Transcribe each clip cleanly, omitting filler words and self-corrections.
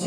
6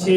6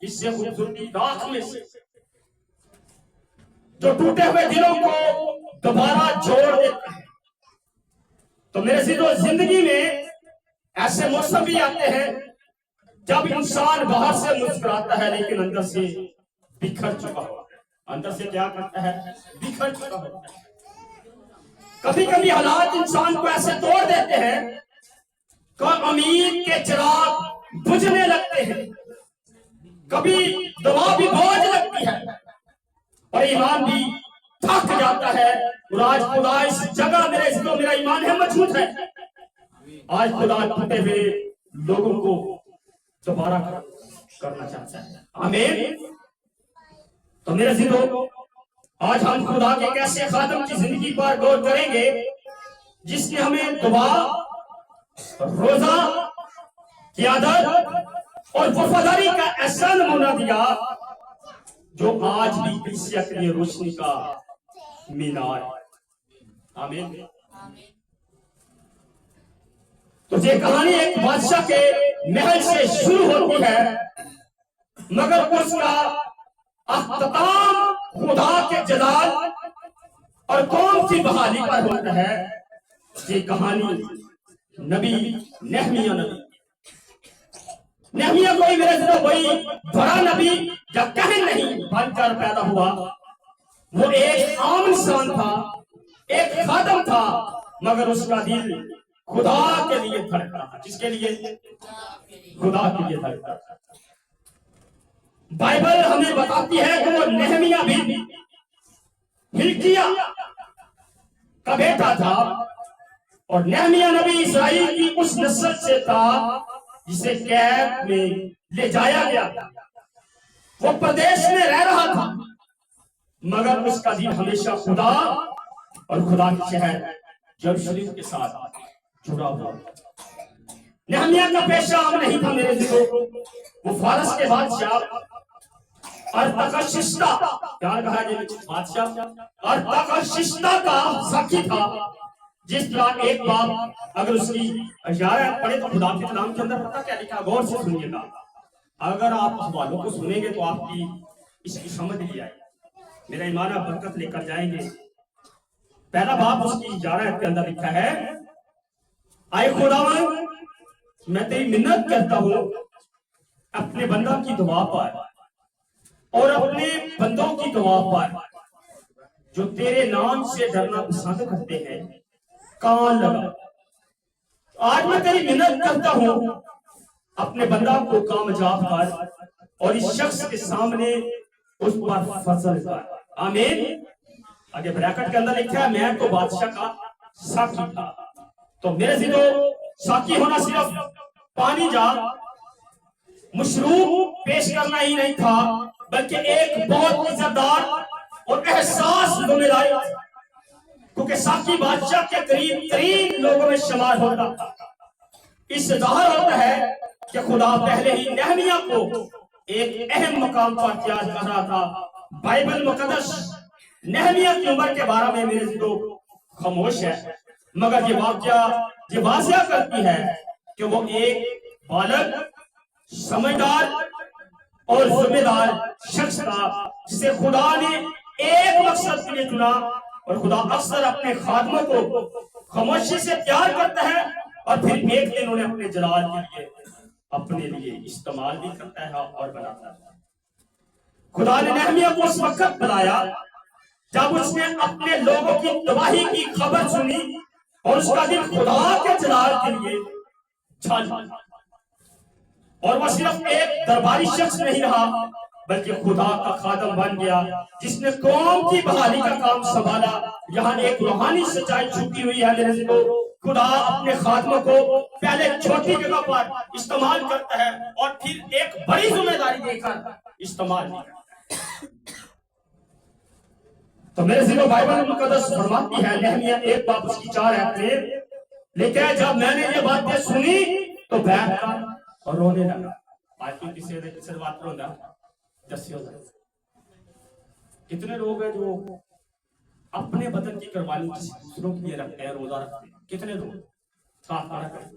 اس سے خوبصورتی راکھ میں سے جو ٹوٹے ہوئے دلوں کو دوبارہ جوڑ دیتا ہے۔ تو میرے سیدھو، زندگی میں ایسے موسم بھی آتے ہیں جب انسان باہر سے مسکراتا ہے لیکن اندر سے بکھر چکا ہوتا ہے۔ اندر سے کیا کرتا ہے؟ بکھر چکا ہوتا ہے۔ کبھی کبھی حالات انسان کو ایسے توڑ دیتے ہیں کہ امید کے چراغ بجھنے لگتے ہیں، کبھی دعا بھی بوجھ لگتی ہے اور ایمان بھی تھک جاتا ہے۔ اور آج خدا اس جگہ میرے سے تو میرا ایمان ہے مضبوط ہے، آج خدا ٹوٹے ہوئے لوگوں کو دوبارہ کرنا چاہتا ہے۔ آمین۔ تو میرے سیدھو، آج ہم خدا کے ایک ایسے خادم کی زندگی پر غور کریں گے جس نے ہمیں دعا، روزہ، قیادت اور وفاداری کا ایسا نمونہ دیا جو آج بھی کلیسیا کے لیے روشنی کا مینار ہے۔ آمین۔ تو یہ کہانی ایک بادشاہ کے محل سے شروع ہوتی ہے، مگر اس کا اختتام خدا کے جلال اور قوم کی بحالی پر ہوتا ہے۔ یہ کہانی نبی نہمیہ نہمیہ کوئی میرے سے کوئی بڑا نبی یا کہن نہیں بن کر پیدا ہوا، وہ ایک عام انسان تھا، ایک خادم تھا، مگر اس کا دل خدا کے لیے دھڑکتا تھا۔ جس کے لیے؟ خدا کے لیے دھڑکتا تھا۔ بائبل ہمیں بتاتی ہے کہ وہ نہمیہ بھی ہلکیہ کا بیٹا تھا، اور نہمیہ نبی اسرائیل کی اس نسل سے تھا جسے قید میں لے جایا گیا تھا۔ وہ پردیش میں رہ رہا تھا، مگر اس کا دل ہمیشہ خدا اور خدا کے شہر یروشلم کے ساتھ جڑا ہوا۔ نہمیہ کا پیشہ عام نہیں تھا میرے دوستو، وہ فارس کے بادشاہ ارتخشستہ، کیا کہا جائے بادشاہ ارتخشستہ کا ساقی تھا، جس طرح ایک باپ اگر اس کی اشارہ پڑھے تو خدا کے کلام کے اندر پتہ کیا لکھا، غور سے سنیے گا۔ اگر آپ حوالوں کو سنیں گے تو آپ کی اس کی سمجھ نہیں آئے، میرا ایمان آپ برکت لے کر جائیں گے۔ پہلا باپ اس کی اشارہ کے اندر لکھا ہے، اے خداوند میں تیری منت کرتا ہوں اپنے بندہ کی دعا پر اور اپنے بندوں کی دعا پر جو تیرے نام سے ڈرنا پسند کرتے ہیں کان لگا۔ آج میں تیری منت کرتا ہوں اپنے بندہ کو کامیاب کر اور اس شخص کے سامنے اس پر فضل کر۔ آمین۔ آگے بریکٹ کے اندر لکھا ہے، میں تو بادشاہ کا ساقی تھا۔ تو میرے سے تو ساقی ہونا صرف پانی جا مشروب پیش کرنا ہی نہیں تھا، بلکہ ایک بہت عزت دار اور احساس ذمہ داری، کیونکہ ساقی بادشاہ کے قریب ترین لوگوں میں شمار ہوتا تھا۔ اس سے ظاہر ہوتا ہے کہ خدا پہلے ہی نہمیہ کو ایک اہم مقام پر تیار کر رہا تھا۔ بائبل مقدس نہمیہ کی عمر کے بارے میں میرے سے خاموش ہے، مگر یہ واقعہ یہ واضح کرتی ہے کہ وہ ایک بالغ، سمجھدار اور ذمہ دار شخص تھا جسے خدا نے ایک مقصد کے لیے چنا۔ اور خدا اکثر اپنے خادموں کو خاموشی سے تیار کرتا ہے اور پھر ایک دن انہیں اپنے جلال کے لیے اپنے لیے استعمال بھی کرتا ہے اور بناتا ہے۔ خدا نے نہمیہ کو اس وقت بلایا جب اس نے اپنے لوگوں کی تباہی کی خبر سنی اور اس کا دل خدا کے جلال کے لیے چھل، اور وہ صرف ایک درباری شخص نہیں رہا بلکہ خدا کا خادم بن گیا جس نے قوم کی بحالی کا کام سنبھالا۔ یہاں ایک روحانی سچائی چھپی ہوئی ہے میرے کو، خدا اپنے خادموں کو پہلے چھوٹی جگہ پر استعمال کرتا ہے اور پھر ایک بڑی ذمہ داری دے کر استعمال کرتا ہے۔ تو میرے ذہن بائبل مقدس فرماتی ہے، نہمیہ 1 باب اس کی 4 آیت میں لکھا ہے، جب میں نے یہ باتیں سنی تو بیٹھ کر اور رونے لگا۔ آج کی کسی بات رو گا دسیوں سے کتنے لوگ ہیں جو اپنے بدن کی قربانی کسی دوسروں کے لیے رکھتے ہیں، روزہ رکھتے ہیں؟ کتنے لوگ صاف کرتے ہیں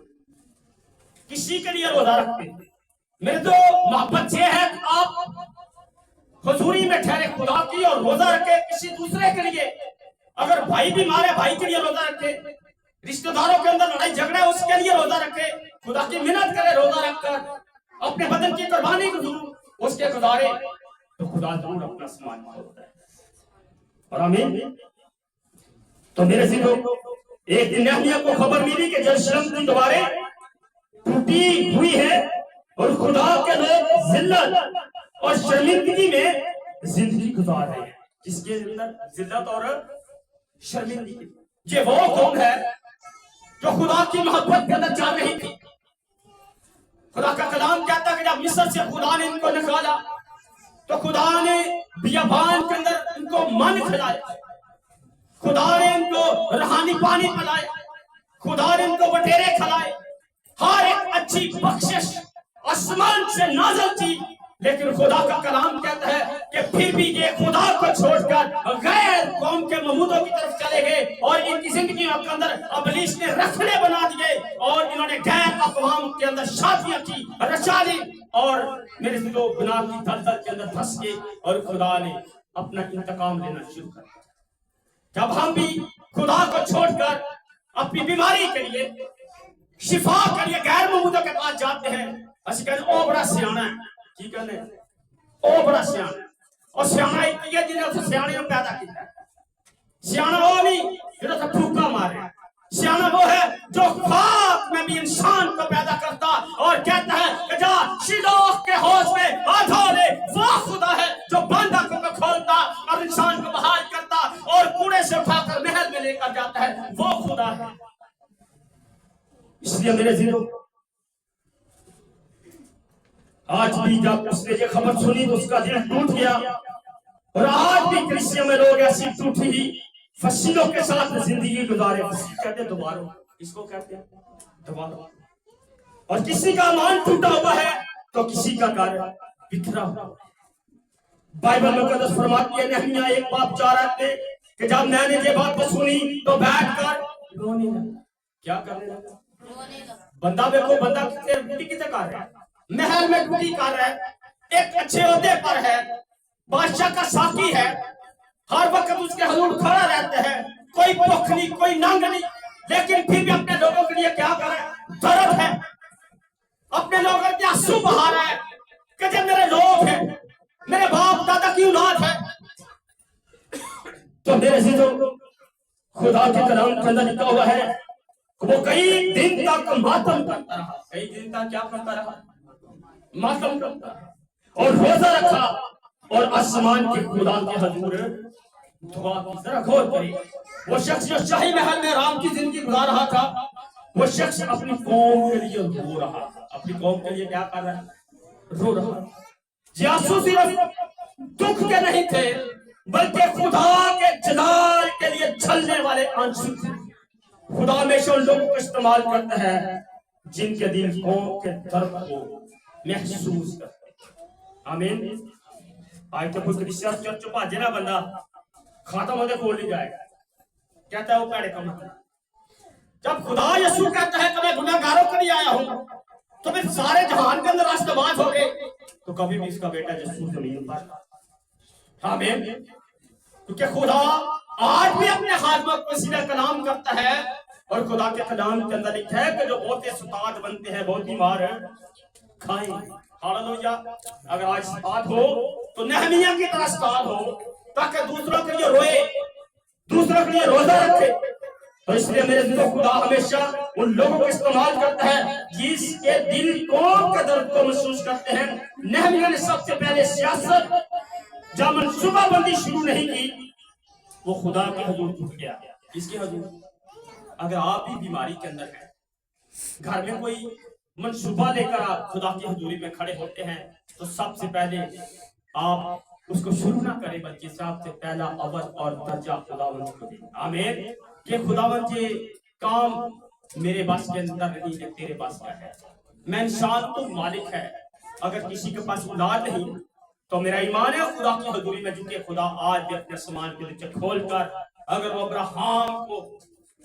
کسی کے لیے روزہ رکھتے ہیں؟ میرے تو محبت یہ ہے کہ آپ حضوری میں ٹھہرے خدا کی اور روزہ رکھے کسی دوسرے کے لیے. اگر بھائی بیمار ہے بھائی کے لیے روزہ رکھے, رشتہ داروں کے اندر لڑائی جھگڑا ہے اس کے لیے روزہ رکھے, خدا کی منت کرے روزہ رکھ کر اپنے بدن کی قربانی کو ضرور اس کے گزارے, تو خدا ضرور اپنا سامان ہوتا ہے. اور آمین. تو میرے سیدھو ایک دن نہمیہ کو خبر ملی کہ یروشلم کی دیواریں ٹوٹی ہوئی ہے اور خدا کے لوگ ذلت اور شرمندگی میں زندگی گزار رہے ہیں. جس کے اندر ذلت اور شرمندگی. یہ وہ قوم ہے جو خدا کی محبت کے اندر چل رہی تھی. خدا کا کلام کہتا ہے کہ جب مصر سے خدا نے ان کو نکالا تو خدا نے بیابان کے اندر ان کو من کھلایا, خدا نے ان کو روحانی پانی پلایا, خدا نے ان کو بٹیرے کھلائے. ہر ایک اچھی بخشش آسمان سے نازل تھی. لیکن خدا کا کلام کہتا ہے کہ پھر بھی یہ خدا کو چھوڑ کر غیر قوم کے معبودوں کی طرف چلے گئے اور ان کی زندگی کے اندر ابلیس نے رکھنے بنا دیے اور انہوں نے غیر اقوام کے اندر شادیاں کی, رچا لی اور میرے دو گناہ کی دلدل کے اندر پھنس گئے اور خدا نے اپنا انتقام لینا شروع کر دیا. جب ہم بھی خدا کو چھوڑ کر اپنی بیماری کے لیے شفا کے لیے غیر معبودوں کے پاس جاتے ہیں, اسی کہتے ہیں او بڑا سیانا ہے, کی کہنے او بڑا سیانا ہے. اور سیانا ایک یہ جنہیں اسے سیانے میں پیدا کیا ہے. سیانا وہ نہیں جنہیں اسے پھوکا مارے. سیانا وہ ہے جو خاک میں بھی انسان کو پیدا کرتا اور کہتا ہے کہ جا شیلوہ کے حوض میں آدھا لے. وہ خدا ہے جو بند آنکھوں کو کھولتا اور انسان کو بحال کرتا اور کوڑے سے اٹھا کر محل میں لے کر جاتا ہے. وہ خدا ہے. اس لیے میرے ذہنوں آج بھی جب اس نے یہ خبر سنی تو اس کا دل ٹوٹ گیا. اور آج بھی کلیسیا میں لوگ ایسی ٹوٹی ہوئی فصیلوں کے ساتھ زندگی گزارے. فصیل کہتے ہیں دوبارہ, اس کو کہتے ہیں دوبارہ. اور کسی کا مان ٹوٹا ہوا ہے تو کسی کا گھر بکھرا ہوا. بائبل مقدس فرماتی ہے نہمیہ 1:4 میں کہ جب میں نے یہ بات سنی تو بیٹھ کر رونے لگا. کیا کرنے لگا؟ بندہ دیکھو, بندہ کتنے کر رہا ہے, محل میں ڈیوٹی کر رہا ہے, ایک اچھے عہدے پر ہے, بادشاہ کا ساقی ہے, ہر وقت اس کے حضور کھڑا رہتا ہے, کوئی بھوک نہیں کوئی ننگ نہیں, لیکن پھر بھی اپنے لوگوں کے لیے کیا کر رہا ہے؟ درد ہے. اپنے لوگوں کے آنسو بہا رہا ہے کہ جب میرے لوگ ہیں, میرے باپ دادا کی اولاد ہے. تو میرے عزیزوں خدا کے کلام کے اندر لکھا ہوا ہے وہ کئی دن تک ماتم کرتا رہا. کئی دن تک کیا کرتا رہا؟ ماتم کرتا رہا اور روزہ رکھا اور آسمان کے خدا کے حضور دعا کی. ذرا غور کریے, وہ شخص جو شاہی محل میں آرام کی زندگی گزار رہا تھا, وہ شخص اپنی قوم کے لیے رو رہا تھا. اپنی قوم کے لیے کیا کر رہا ہے؟ رو رہا. جاسو صرف دکھ کے نہیں تھے بلکہ خدا کے جلال کے لیے جھلنے والے آنسو تھے. خدا ہمیشہ ان لوگوں کو استعمال کرتا ہے جن کے دل قوم کے درد کو محسوس کرتے ہیں. آمین. آج تو کوئی کریسچن چرچ پا جنا بندہ ختم ہوتے کھول نہیں جائے گا, کہتا ہے وہ پیڑے کا مطلب. جب خدا یسوع کہتا ہے کہ میں گناہ گاروں کے لیے آیا ہوں تو پھر سارے جہان کے اندر راستہ باز ہو گئے, تو کبھی بھی اس کا بیٹا یسوع زمین پر. آمین. کیونکہ خدا آج بھی اپنے خادموں کو وسیلہ کلام کرتا ہے اور خدا کے کلام کے اندر لکھا ہے کہ جو بہت ستاد بنتے ہیں بہت بیمار ہیں کھائیں. ہاللویا. اگر آج ستاد ہو تو نہمیہ کی طرح ستاد ہو تاکہ دوسروں کے لیے روئے, دوسروں کے لیے روزہ رکھے. تو اس لیے میرے دل خدا ہمیشہ ان لوگوں کو استعمال کرتا ہے جس کے دل قوم کے درد کو محسوس کرتے ہیں. نہمیہ نے سب سے پہلے سیاست جب منصوبہ بندی شروع نہیں کی وہ خدا کے حضور جھک گیا. اس کے حضور اگر آپ بھی بیماری کے اندر ہیں, گھر میں کوئی منصوبہ لے کر آپ خدا کی حضوری میں کھڑے ہوتے ہیں تو سب سے پہلے آپ اس کو شروع نہ کریں بلکہ سب سے پہلا اول اور درجہ خداوند کو دیں. آمین. کہ خداوند یہ کام میرے بس کے اندر نہیں ہے, تیرے بس کا ہے. میں انسان تو مالک ہے, اگر کسی کے پاس اولاد نہیں تو میرا ایمان ہے خدا کی حضوری میں, چونکہ خدا آج بھی اپنے سامان کے نیچے کھول کر اگر وہ ابراہیم کو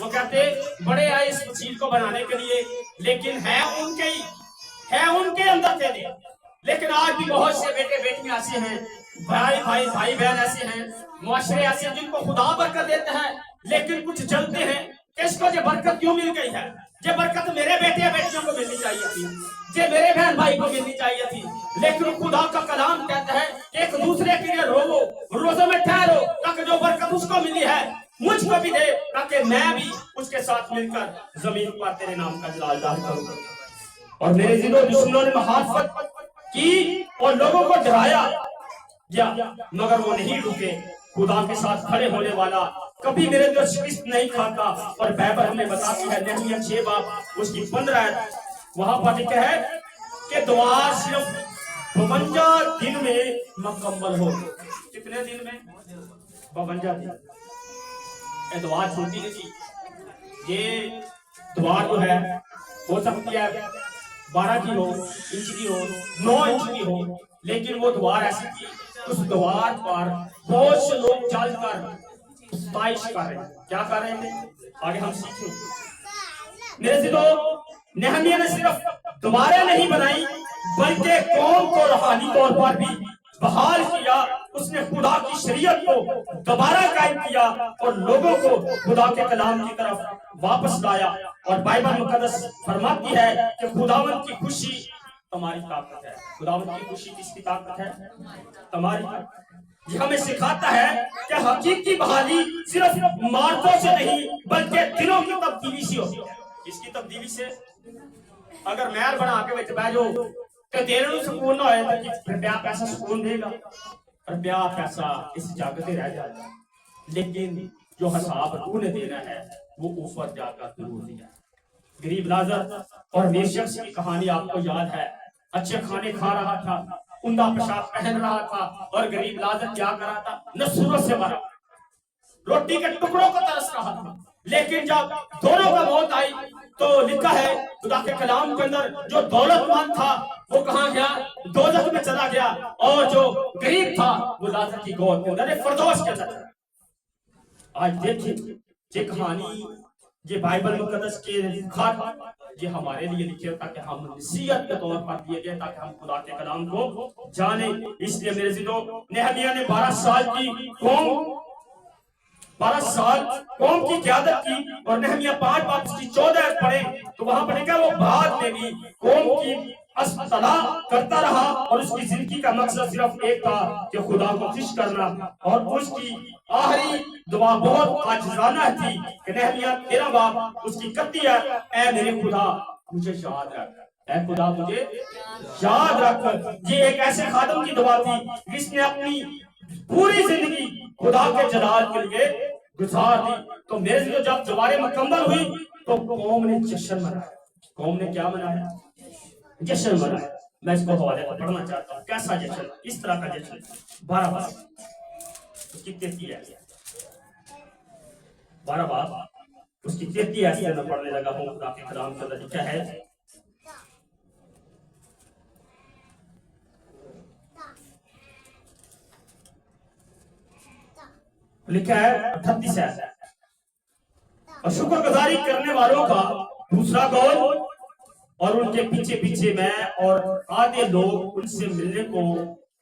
وہ کہتے بڑے آئے اس چیز کو بنانے کے لیے، لیکن ہے ان کے اندر تھے، لیکن آج بھی بہت سے بیٹے بیٹیاں ایسے ہیں، بھائی بہن ایسے ہیں، معاشرے ایسے ہیں جن کو خدا برکت دیتا ہے، لیکن کچھ جلتے ہیں کہ اس کو یہ برکت کیوں مل گئی ہے؟ یہ برکت میرے بیٹے بیٹیوں کو ملنی چاہیے تھی، یہ میرے بہن بھائی کو ملنی چاہیے تھی، لیکن خدا کا کلام کہتا ہے کہ ایک دوسرے کے لیے روو، روزوں میں ٹھہرو، تاکہ جو برکت اس کو ملی ہے مجھ کو بھی دے، تاکہ میں بھی اس کے ساتھ مل کر زمین پر تیرے نام کا جلال ظاہر کروں۔ اور میرے ضد دشمنوں نے مخالفت کی اور لوگوں کو ڈرایا یا مگر وہ نہیں رکے۔ خدا کے ساتھ کھڑے ہونے والا کبھی میرے دل شکست نہیں کھاتا۔ اور بائبل ہمیں بتاتی ہے نہمیہ 6 باب اس کی 15 آیت، وہاں پر لکھا ہے کہ دعا صرف 52 دن میں مکمل ہو۔ کتنے دن میں؟ 52 دن۔ یہ دعا چھوٹی نہیں تھی، یہ دعا جو ہے ہو سکتی ہے 12 کی ہو، انچ کی ہو، 9 انچ کی ہو، لیکن وہ دوار ایسی تھی، اس دوار پر بہت سے لوگ چل کر ستائش کر رہے ہیں۔ کیا کر رہے ہیں؟ آگے ہم سیکھیں۔ میرے ضدو نہمیہ نے صرف دوبارہ نہیں بنائی بلکہ قوم کو روحانی طور پر بھی بحال کیا۔ اس نے خدا کی شریعت کو دوبارہ قائم کیا اور لوگوں کو خدا کے کلام کی طرف واپس لایا۔ اور بائبل مقدس فرماتی ہے کہ خداوند کی خوشی تمہاری طاقت ہے۔ خداوند کی خوشی کس کی طاقت ہے؟ تمہاری طاقت۔ یہ ہمیں سکھاتا ہے کہ حقیقی بحالی صرف عمارتوں سے نہیں بلکہ دلوں کی تبدیلی سے ہوتی ہے۔ اس کی تبدیلی سے اگر محل بنا کے بیٹھ بیٹھو کہ دیر نو سکون نہ ہوئے تو روپیہ پیسہ سکون دے گا؟ روپیہ پیسہ اس جاگتے رہ جائے گا، لیکن جو حساب تو نے دینا ہے وہ اوپر جا کر ضرور دیا۔ غریب لازر اور نیک شخص کی کہانی آپ کو یاد ہے۔ اچھے کھانے کھا رہا تھا، عمدہ پوشاک پہن رہا تھا، اور غریب لازر کیا کر رہا تھا؟ نسوروں سے مرا، روٹی کے ٹکڑوں کو ترس رہا تھا۔ لیکن جب دونوں کا موت آئی تو لکھا ہے خدا کے کلام کے اندر جو دولت مند تھا وہ کہاں گیا؟ دوزخ میں چلا گیا، اور جو غریب تھا وہ لازر کی گود کے اندر فردوس کے اندر۔ آج دیکھیں یہ کہانی، یہ بائبل مقدس کے خط یہ ہمارے لیے لکھے تاکہ ہم نصیحت کے طور پر دیے گئے، تاکہ ہم خدا کے کلام کو جانیں۔ اس لیے میرے ضدو نہمیہ نے 12 سال قوم کی قیادت کی، اور نہمیہ 5 باب اس کی 14 پڑھیں تو وہاں پر لکھا وہ بعد میں بھی قوم کی اصلاح کرتا رہا، اور اس کی زندگی کا مقصد صرف ایک تھا کہ خدا کو خوش کرنا۔ اور اس کی آخری دعا بہت عاجزانہ تھی کہ نہمیہ 13 باب اس کی 31 ہے، اے میرے خدا مجھے یاد رکھ، اے خدا مجھے یاد رکھ۔ یہ ایک ایسے خادم کی دعا تھی جس نے اپنی پوری زندگی خدا کے جلال کے لیے گزار دی۔ تو میرے سے جب دوبارے مکمل ہوئی تو قوم نے جشن منایا۔ قوم نے کیا منایا؟ جشن منایا۔ میں اس کو حوالے پر پڑھنا چاہتا ہوں، کیسا جشن؟ اس طرح کا جشن 12 باب اس کی 33 ہے، 12 باب اس کی 33 ایسے میں پڑھنے لگا ہوں۔ خدا کے کلام کے اندر لکھا ہے لکھا ہے 38 ہے، اور شکر گزاری کرنے والوں کا دوسرا قول، اور ان کے پیچھے پیچھے میں اور آدھے لوگ ان سے ملنے کو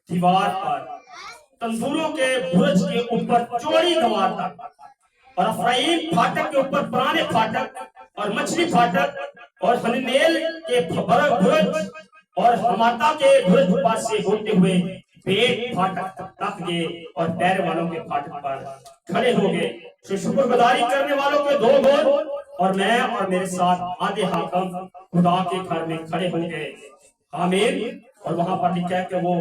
دیوار پر، تندوروں کے برج کے اوپر چوڑی دیوار تک، اور افرائیم پھاٹک کے اوپر پرانے پھاٹک اور مچھلی پھاٹک اور ہنینیل کے برج اور ہماتا کے برج پر سے ہوتے ہوئے پیٹ پھاٹک تک گئے اور پیر والوں کے پھاٹک پر کھڑے ہو گئے۔ تو شکر گزاری کرنے والوں کے 2 گول، اور میں اور میرے ساتھ آدھے حاکم خدا کے گھر میں کھڑے ہو گئے، آمین۔ اور وہاں پر لکھا ہے کہ وہ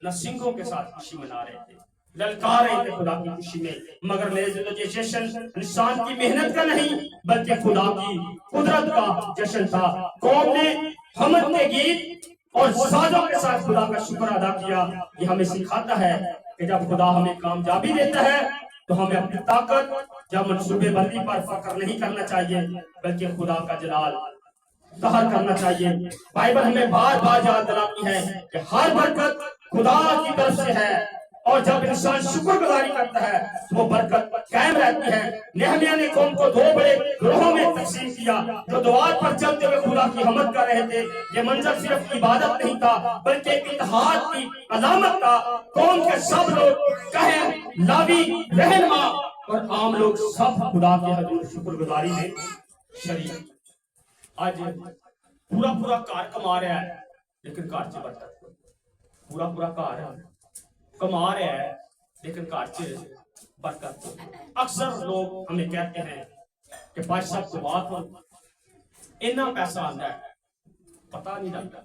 نسنگوں کے ساتھ خوشی منا رہے تھے، للکار رہے تھے خدا کی خوشی میں۔ مگر میرے ذہن یہ جشن انسان کی محنت کا نہیں بلکہ خدا کی قدرت کا جشن تھا۔ قوم نے حمد کے گیت اور سازوں کے ساتھ خدا کا شکر ادا کیا۔ یہ ہمیں سکھاتا ہے کہ جب خدا ہمیں کامیابی دیتا ہے تو ہمیں اپنی طاقت یا منصوبے بندی پر فخر نہیں کرنا چاہیے بلکہ خدا کا جلال ظاہر کرنا چاہیے۔ بائبل ہمیں بار بار یاد دلاتی ہے کہ ہر برکت خدا کی طرف سے ہے، اور جب انسان شکر گزاری کرتا ہے تو وہ برکت قائم رہتی ہے۔ نہمیہ نے قوم کو دو بڑے گروہوں میں تقسیم کیا، جو دوات پر چلتے ہوئے خدا کی حمد کر رہے تھے۔ یہ منظر صرف عبادت نہیں تھا بلکہ اتحاد کی علامت تھا۔ قوم کے سب لوگ، کہن، لاوی، رہنما اور عام لوگ سب خدا کے حضور شکر گزاری میں شریک۔ آج پورا کار کما رہا ہے لیکن کار سے برکت، پورا کار کما رہا ہے لیکن کار سے برکت۔ اکثر لوگ ہمیں کہتے ہیں کہ بھائی صاحب دعا کرو، اتنا پیسہ آتا ہے پتہ نہیں لگتا۔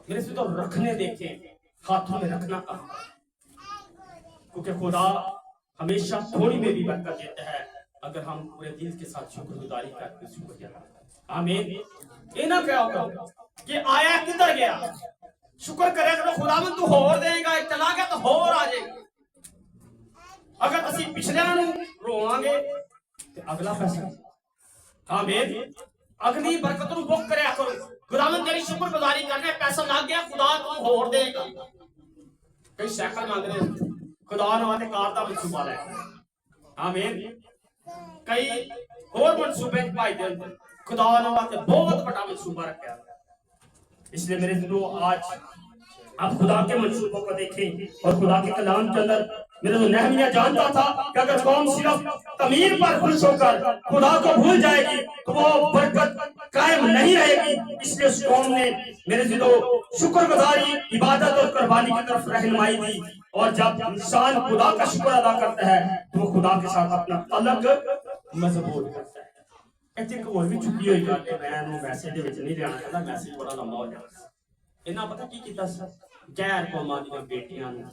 میرے سے تو رکھنے دیکھیں، ہاتھوں میں رکھنا کہاں، کیونکہ خدا ہمیشہ تھوڑی میں بھی برکت دیتا ہے اگر ہم پورے دل کے ساتھ شکر گزاری کرتے ہیں۔ شکریہ آمین۔ یہ نہ کیا ہوگا کہ آیا کدھر گیا، شکر کرے تو خدا من تو ہور دے گا، چلا گیا تو ہور آ جائے گا۔ اگر اسی پچھلے نوں رواں گے تو اگلا پیسہ، آمین، اگلی برکت نوں بک کریا کرو۔ خدا من تیری شکر گزاری کرنے پیسہ لگ گیا، خدا تو ہور دے گا۔ کئی سائیکل مانگ رہے ہیں، خدا نے آتے کار دا منصوبہ لے، آمین۔ کئی اور منصوبے پائی دے، خدا نے آتے بہت بڑا منصوبہ رکھا۔ اس لیے میرے دلوں آج آپ خدا کے منصوبوں کو دیکھیں، اور خدا کے کلام کے اندر میرے دل نہمیہ جانتا تھا کہ اگر قوم صرف تعمیر پر خوش ہو کر خدا کو بھول جائے گی تو وہ برکت قائم نہیں رہے گی۔ اس لیے اس قوم نے میرے دلوں شکر گزاری، عبادت اور قربانی کی طرف رہنمائی دی، اور جب انسان خدا کا شکر ادا کرتا ہے تو وہ خدا کے ساتھ اپنا تعلق مضبوط کرتا ہے۔ ایک اور بھی چھٹی ہوئی گل ہے، میں میسج دے وچ نہیں لینا چاہتا، میسج بڑا لمبا ہو جاتا۔ انہاں پتہ کی کیتا سی، غیر قوماں دی بیٹیاں نوں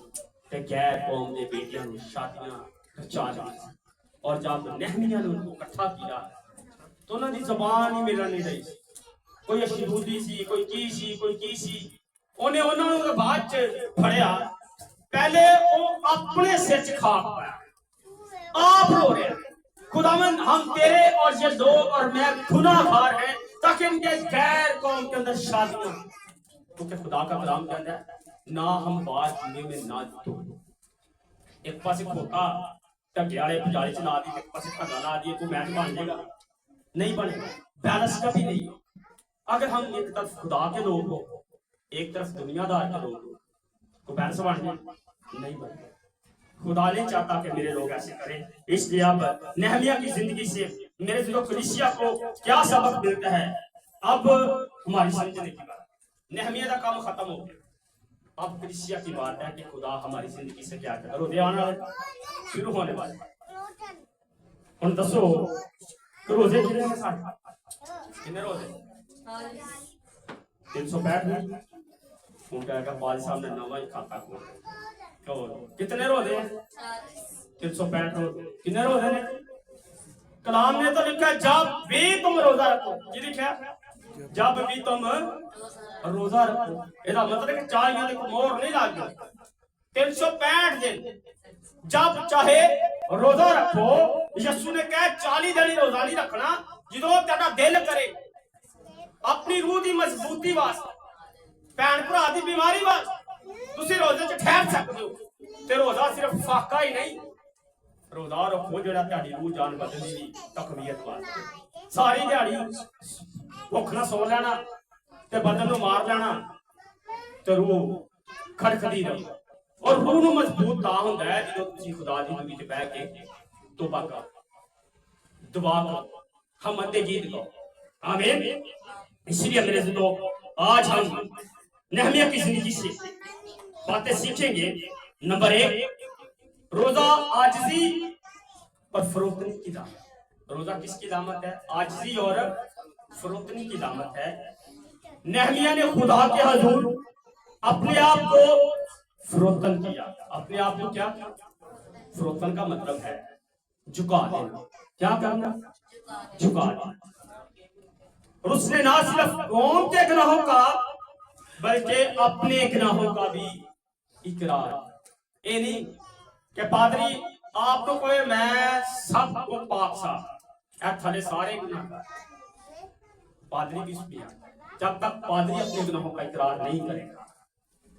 تے غیر قوم دے بیٹیاں نوں شادیاں رچا دی، اور جب نہمیہ نے ان کو اکٹھا کیا تو انہاں دی زبان ہی ملن نہیں رہی، کوئی یہودی سی، کوئی کی سی۔ انہیں انہاں نوں بعد چ پھڑیا، پہلے وہ اپنے سر چ خاک پایا، آپ رو رہے ہیں، خداوند ہم تیرے اور یہ لوگ اور میں گناہ گار ہیں، تاکہ ان کے غیر قوم کے اندر شادیاں، کیونکہ خدا کا کلام کہتا ہے نہ ہم بات میں نہ تو ایک پاس کھوکا ٹکیالے پجاری چلا دی، ایک پاس ٹھگا لا دیے تو میچ بن جائے گا؟ نہیں بنے گا، بیلنس کبھی نہیں۔ اگر ہم ایک طرف خدا کے لوگ ہو، ایک طرف دنیا دار کے لوگ ہو، تو بیلنس بن جائے نہیں بنے گا۔ خدا نہیں چاہتا کہ میرے لوگ ایسے کریں۔ اس لیے اب نہمیہ کی زندگی سے میرے دل و کلیسیا کو کیا سبق ملتا ہے؟ اب ہماری سمجھنے کی بات، نہمیہ کا کام ختم ہو گیا، اب کلیسیا کی بات ہے کہ خدا ہماری زندگی سے کیا کرے۔ روزے آنے والے شروع ہونے والے، ہن دسو روزے کتنے ہیں ساڈے؟ کتنے روزے؟ 365 دن۔ ہن کہے گا پال صاحب نے نواں ہی کھاتا کھول، کتنے روزے ہیں؟ 365 روزے۔ کتنے روزے ہیں؟ کلام نے تو لکھا جب بھی تم روزہ رکھو، یہ لکھا جب بھی تم روزہ رکھو، یہ مطلب ہے کہ 40 دن کو مور نہیں لگ گئی، 365 دن جب چاہے روزہ رکھو۔ یسوع نے کہا 40 دن ہی روزہ نہیں رکھنا، جدوں تیرا دل کرے، اپنی روح دی مضبوطی واسطے، بہن بھرا دی بیماری واسطے تسی روزے چ ٹھہر سکتے ہو۔ تے روزہ صرف فاقہ ہی نہیں، روزہ رکھو جڑا تہاڈی روح جان بدلنے دی تقویت واسطے۔ ساری دیہاڑی بھوک نہ سو لینا تے بدن نوں مار لینا تے روح کھڑکدی رہے، اور روح نوں مضبوط تا ہوندا ہے جدوں تسی خدا دی حضوری وچ بیٹھ کے توبہ کرو، دعا کرو، حمد گیت گاؤ، آمین۔ اس لیے میرے دوستو آج ہم نہمیہ کی زندگی سے باتیں سیکھیں گے۔ نمبر 1، روزہ عاجزی اور فروتنی کی دعوت۔ روزہ کس کی دعوت ہے؟ عاجزی اور فروتنی کی دعوت ہے۔ نہمیہ نے خدا کے حضور اپنے آپ کو فروتن کیا۔ اپنے آپ کو کیا؟ فروتن کا مطلب ہے جھکا دینا۔ کیا کرنا؟ جھکا دینا۔ اور اس نے نہ صرف قوم کے گناہوں کا بلکہ اپنے گناہوں کا بھی اقرار۔ یہ نہیں کہ پادری آپ تو کوئی میں سب کو پاک صاف، اے تھلے سارے گناہ کر، پادری بھی سنیا جب تک پادری اپنے گناہوں کا اقرار نہیں کرے گا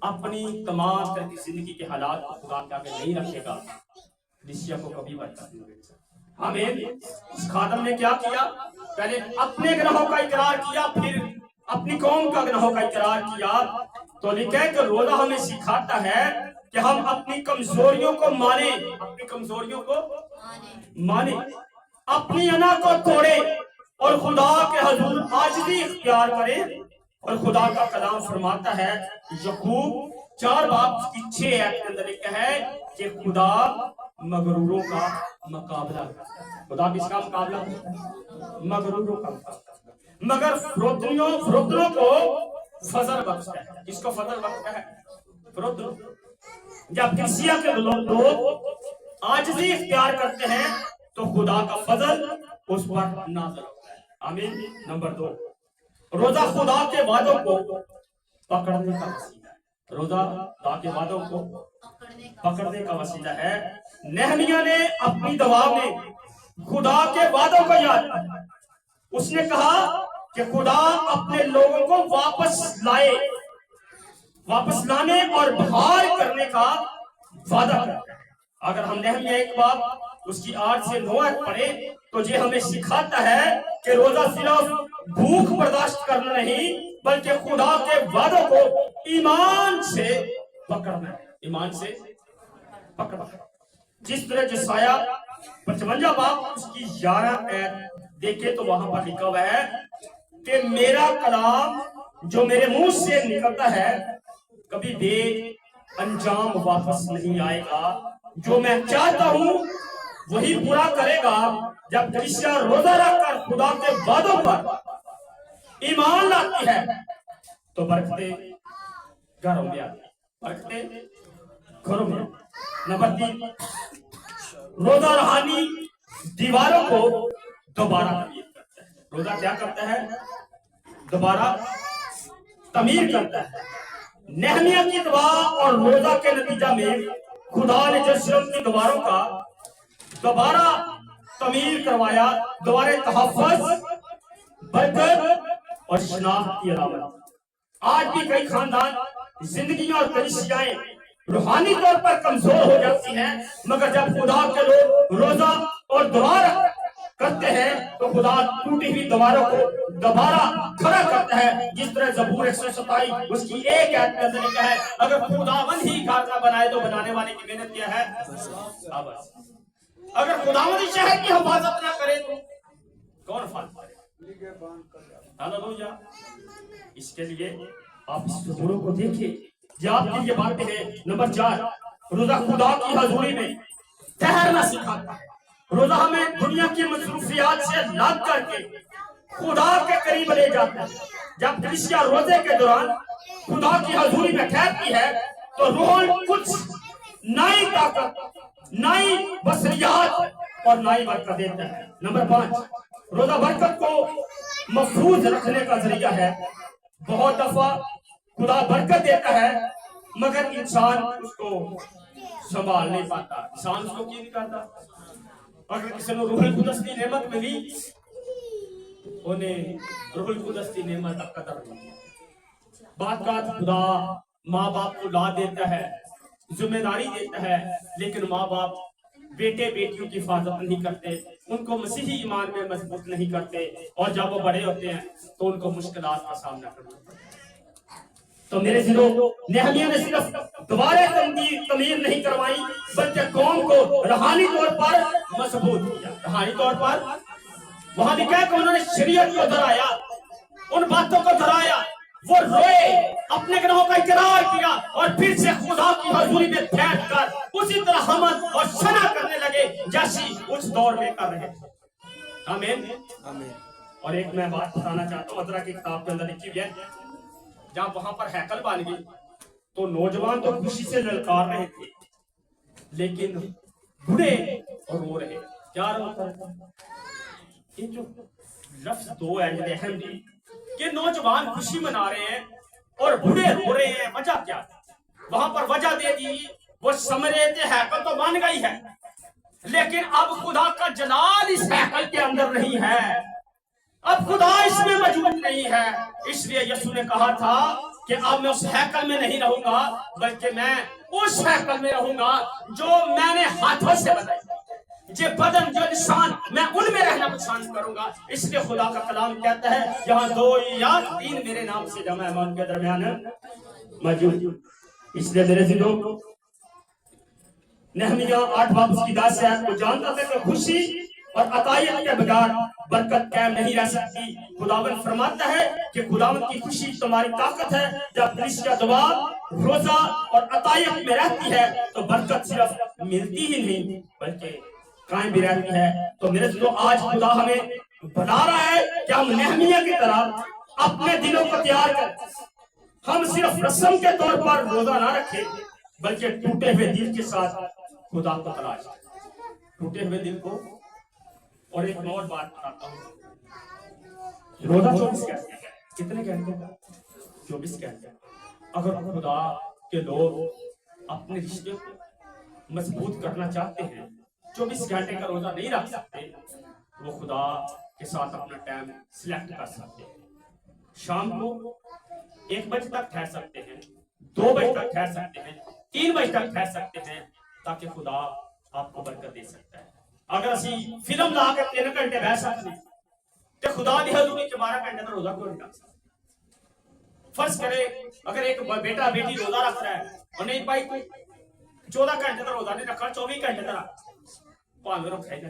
اپنی تمام طرح کی زندگی کے حالات کو خدا کے آگے نہیں رکھے گا، نسیہ کو کبھی برکت نہیں ملے گا۔ آمین۔ اس خادم نے کیا کیا؟ پہلے اپنے گناہوں کا اقرار کیا، پھر اپنی قوم کا گناہوں کا اقرار کیا۔ تو لکھا ہے کہ روزہ ہمیں سکھاتا ہے کہ ہم اپنی کمزوریوں کو مانیں، اپنی کمزوریوں کو مانیں، اپنی انا کو توڑیں اور خدا کے حضور عاجزی اختیار کریں۔ اور خدا کا کلام فرماتا ہے یعقوب 4 باب کی 6 آیت کے اندر لکھا ہے کہ خدا مغروروں کا مقابلہ کرتا ہے۔ خدا کس کا مقابلہ کرتا ہے؟ مغروروں کا مقابلہ، مگر فروتنوں کو فضل بخشتا ہے۔ کس کو فضل بخشتا ہے؟ فروتنوں۔ جب کسیا کے لوگ عاجزی اختیار کرتے ہیں تو خدا کا فضل اس پر نازل ہوتا ہے۔ آمین۔ نمبر 2، روزہ خدا کے وعدوں کو پکڑنے کا وسیلہ ہے۔ روزہ خدا کے وعدوں کو پکڑنے کا وسیلہ ہے۔ نہمیہ نے اپنی دعا میں خدا کے وعدوں کو یاد کیا۔ اس نے کہا کہ خدا اپنے لوگوں کو واپس لانے اور بحال کرنے کا وعدہ کرتا ہے۔ اگر ہم نہمیہ 1 باب اس کی 8 سے 9 آیت پڑھیں تو یہ ہمیں سکھاتا ہے کہ روزہ صرف بھوک برداشت کرنا نہیں بلکہ خدا کے وعدوں کو ایمان سے پکڑنا ہے، ایمان سے پکڑنا ہے۔ جس طرح جسایہ 55 باب اس کی 11 آیت دیکھیں تو وہاں پر لکھا ہوا ہے کہ میرا کلام جو میرے منہ سے نکلتا ہے کبھی بے انجام واپس نہیں آئے گا، جو میں چاہتا ہوں وہی پورا کرے گا۔ جب کلیسیا روزہ رکھ کر خدا کے وعدوں پر ایمان لاتی ہے تو برکتیں گھروں میں آتی ہیں، برکتیں گھروں میں۔ نمبر 3، روزہ روحانی دیواروں کو دوبارہ تعمیر کرتا ہے۔ روزہ کیا کرتا ہے؟ دوبارہ تعمیر کرتا ہے۔ نہمیہ کی دعا اور روزہ کے نتیجہ میں خدا نے یروشلم کی دیواروں کا دوبارہ تعمیر کروایا۔ دوبارہ تحفظ، برکت اور شناخت کی علامت۔ آج بھی کئی خاندان، زندگیاں اور کلیسیائیں روحانی طور پر کمزور ہو جاتی ہیں، مگر جب خدا کے لوگ روزہ اور دعا کرتے ہیں تو خدا ٹوٹی ہوئی دیواروں کو دوبارہ کھڑا کرتا ہے۔ جس طرح زبور 127 اس کی 1 آیت کے اندر لکھا ہے اگر خداوند ہی گھر نہ بنائے تو بنانے والے کی محنت کیا ہے؟ اگر خداوند ہی شہر کی حفاظت نہ کرے تو کون حفاظت کرے؟ ہاللویا۔ اس کے لیے آپ اس زبوروں کو دیکھیں، یہ آپ کے لیے باتیں ہیں۔ نمبر 4، روزہ خدا کی حضوری میں ٹھہرنا سکھاتا ہے۔ روزہ ہمیں دنیا کی مصروفیات سے لگ کر کے خدا کے قریب لے جاتا ہے۔ جب کلیسیا روزے کے دوران خدا کی حضوری میں ٹھہرتی ہے تو روح القدس نئی طاقت، نئی بصیرت اور نئی برکت دیتا ہے۔ نمبر 5، روزہ برکت کو محفوظ رکھنے کا ذریعہ ہے۔ بہت دفعہ خدا برکت دیتا ہے مگر انسان اس کو سنبھال نہیں پاتا۔ انسان اس کو کیوں نہیں کرتا؟ اگر کسی نے روح القدس کی نعمت ملی انہیں روح القدس کی نعمت کا قدر نہیں۔ بعد کا خدا ماں باپ کو لا دیتا ہے، ذمہ داری دیتا ہے، لیکن ماں باپ بیٹے بیٹیوں کی حفاظت نہیں کرتے، ان کو مسیحی ایمان میں مضبوط نہیں کرتے، اور جب وہ بڑے ہوتے ہیں تو ان کو مشکلات کا سامنا کرنا پڑتا ہے۔ تو میرے ذرو نہمیہ نے صرف دوبارہ تعمیر نہیں کروائی بلکہ قوم کو روحانی طور پر مضبوط کیا۔ روحانی طور پر وہاں لکھا ہے کہ انہوں نے شریعت کو دہرایا، ان باتوں کو دہرایا، وہ روئے، اپنے گناہوں کا اقرار کیا اور پھر سے خدا کی حضوری میں بیٹھ کر اسی طرح حمد اور ثنا کرنے لگے جیسی اس دور میں کر رہے تھے۔ آمین۔ اور ایک میں بات بتانا چاہتا ہوں، عذرا کی کتاب کے اندر لکھی ہوئی ہے، جب وہاں پر ہیکل بن گئی تو نوجوان تو خوشی سے للکار رہے تھے لیکن بوڑھے رو رہے۔ کیا رو رہے؟ یہ جو لفظ دو ہے یہ اہم دی کہ نوجوان خوشی منا رہے ہیں اور بوڑھے رو رہے ہیں، وجہ کیا؟ وہاں پر وجہ دے دی، وہ سمجھ رہے تھے ہیکل تو بن گئی ہے لیکن اب خدا کا جلال اس ہیکل کے اندر نہیں ہے، اب خدا اس میں موجود نہیں ہے۔ اس لیے یسوع نے کہا تھا کہ اب میں اس ہیکل میں نہیں رہوں گا بلکہ میں اس ہیکل میں رہوں گا جو میں نے ہاتھوں سے بنائی، جو بدن جو نشان میں ان میں رہنا پسند کروں گا۔ اس لیے خدا کا کلام کہتا ہے جہاں 2 یا 3 میرے نام سے جمع ہے میں ان کے درمیان موجود۔ اس لیے میرے دلوں نہمیہ 8 باب اس کی 10 سے وہ جانتا تھا کہ خوشی اور عطائیت کے بغیر برکت قائم نہیں رہ سکتی۔ خداوند فرماتا ہے کہ خداوند کی خوشی تمہاری طاقت ہے۔ جب کلیسیا دعا، روزہ اور عطائیت میں رہتی ہے تو برکت صرف ملتی ہی نہیں بلکہ قائم بھی رہتی ہے۔ تو میرے دوستو آج خدا ہمیں بتا رہا ہے کہ ہم نہمیہ کی طرح اپنے دلوں کو تیار کریں، ہم صرف رسم کے طور پر روزہ نہ رکھیں بلکہ ٹوٹے ہوئے دل کے ساتھ خدا کو تلاش کریں، ٹوٹے ہوئے دل کو۔ اور ایک اور بات بتاتا ہوں، روزہ 24 گھنٹے ہے، کتنے گھنٹے کا؟ 24 گھنٹے۔ اگر خدا کے لوگ اپنے رشتے کو مضبوط کرنا چاہتے ہیں 24 گھنٹے کا روزہ نہیں رکھ سکتے، وہ خدا کے ساتھ اپنا ٹائم سلیکٹ کر سکتے ہیں۔ شام کو 1 بجے تک ٹھہر سکتے ہیں، 2 بجے تک ٹھہر سکتے ہیں، 3 بجے تک ٹھہر سکتے ہیں، تاکہ خدا آپ کو برکت دے سکتا ہے۔ اگر اسی فلم لا کے 3 گھنٹے بیٹھ سکتے ہیں تو خدا دی حضوری کے 12 گھنٹے کا روزہ کیوں نہیں رکھ سکتے؟ فرض کرے اگر ایک بیٹا بیٹی روزہ رکھ رہا ہے اور نہیں بھائی کوئی 14 گھنٹے کا روزہ نہیں رکھا، 24 گھنٹے کا پانچ رکھے گا۔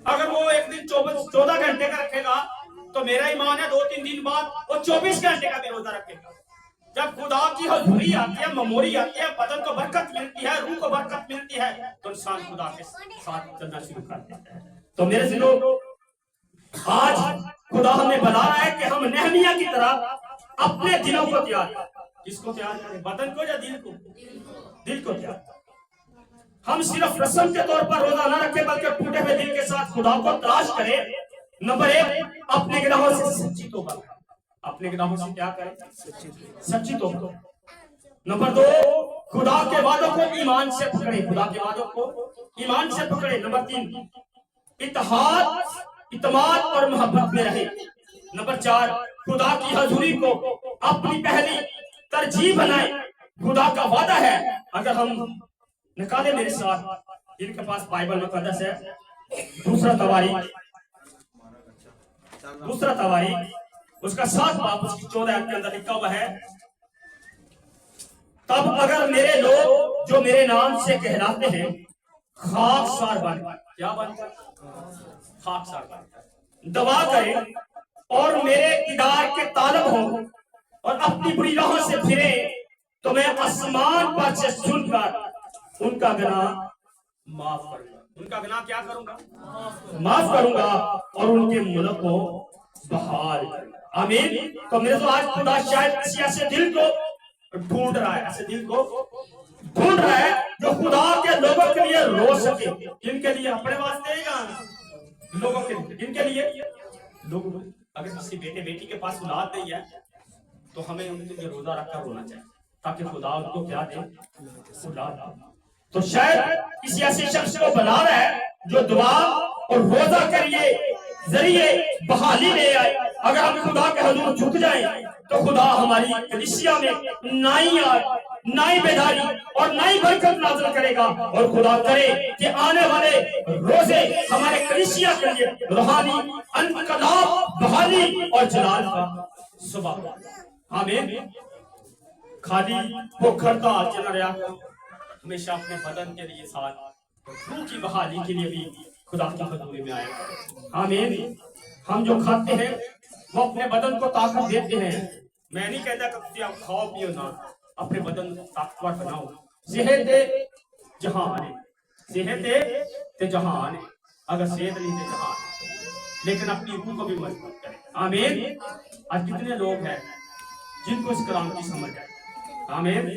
اگر وہ ایک دن 14 گھنٹے کا رکھے گا تو میرا ایمان ہے 2-3 دن بعد وہ 24 گھنٹے کا بھی روزہ رکھے گا۔ جب خدا کی حضوری آتی ہے، مموری آتی ہے، بدن کو برکت ملتی ہے، روح کو برکت ملتی ہے تو انسان خدا کے ساتھ چلنا شروع کر دیتا ہے۔ تو میرے دلوں آج خدا ہمیں بتا رہا ہے کہ ہم نہمیہ کی طرح اپنے دلوں کو تیار کریں۔ کس کو تیار کریں؟ بدن کو یا دل کو؟ دل کو تیار کریں۔ ہم صرف رسم کے طور پر روزہ نہ رکھیں بلکہ ٹوٹے ہوئے دل کے ساتھ خدا کو تلاش کریں۔ نمبر 1، اپنے گناہوں سے سچی توبہ کریں۔ اپنے گناہوں سے کیا کریں؟ سچی توبہ۔ نمبر 2، خدا کے وعدوں کو ایمان سے پکڑیں۔ خدا کے وعدوں کو ایمان سے پکڑیں۔ نمبر 3، اتحاد، اعتماد اور محبت میں رہیں۔ نمبر 4، خدا کی حضوری کو اپنی پہلی ترجیح بنائیں۔ خدا کا وعدہ ہے، اگر ہم نکالے میرے ساتھ جن کے پاس بائبل مقدس ہے، دوسرا تواریخ اس کا 7 باب اس کی 14 آیت کے اندر لکھا ہوا ہے، تب اگر میرے لوگ جو میرے نام سے کہلاتے ہیں خاکسار بن کر، کیا بن کر؟ خاکسار بن کر دعا کریں اور میرے دیدار کے طالب ہوں اور اپنی بری راہوں سے پھریں تو میں آسمان پر سے سن کر ان کا گناہ معاف کروں گا۔ ان کا گناہ کیا کروں گا؟ معاف کروں گا اور ان کے ملک کو بحال کروں گا۔ آمین۔ تو میرے تو آج خدا شاید کسی ایسے دل کو ڈھونڈ رہا ہے، ایسے دل کو ڈھونڈ رہا ہے جو خدا کے لوگوں کے لیے رو سکے۔ جن کے لیے اپنے واسطے گا، لوگوں کے لیے، جن کے لیے لوگ، اگر کسی بیٹے بیٹی کے پاس اولاد نہیں ہے تو ہمیں ان کے لیے روزہ رکھ کر رونا چاہیے تاکہ خدا ان کو کیا دے؟ اولاد دے۔ تو شاید کسی ایسے شخص کو بلا رہا ہے جو دعا اور روزہ کریے ذریعے بحالی لے آئے۔ اگر ہم خدا کے حضور جھک جائیں تو خدا ہماری کلیسیا میں نئی بیداری اور نئی برکت نازل کرے گا، اور خدا کرے کہ آنے والے روزے ہمارے کلیسیا کے لیے روحانی انقلاب، بحالی اور جلال کا سبب۔ آمین۔ خالی پوکھرتا چلا رہا، ہمیشہ اپنے بدن کے لیے ساتھ روح کی بحالی کے لیے بھی خدا کی حضوری میں آئے۔ آمین۔ ہم جو کھاتے ہیں وہ اپنے بدن کو طاقت دیتے ہیں۔ میں نہیں کہتا کہ آپ کھاؤ پیو نہ، اپنے بدن کو طاقتور بناؤ۔ صحت دے جہاں آنے، صحت دے تے جہاں آنے، اگر صحت نہیں تے جہاں آنے، لیکن اپنی روح کو بھی مضبوط کریں۔ آمین۔ آج کتنے لوگ ہیں جن کو اس کلام کی سمجھ آئے؟ آمین۔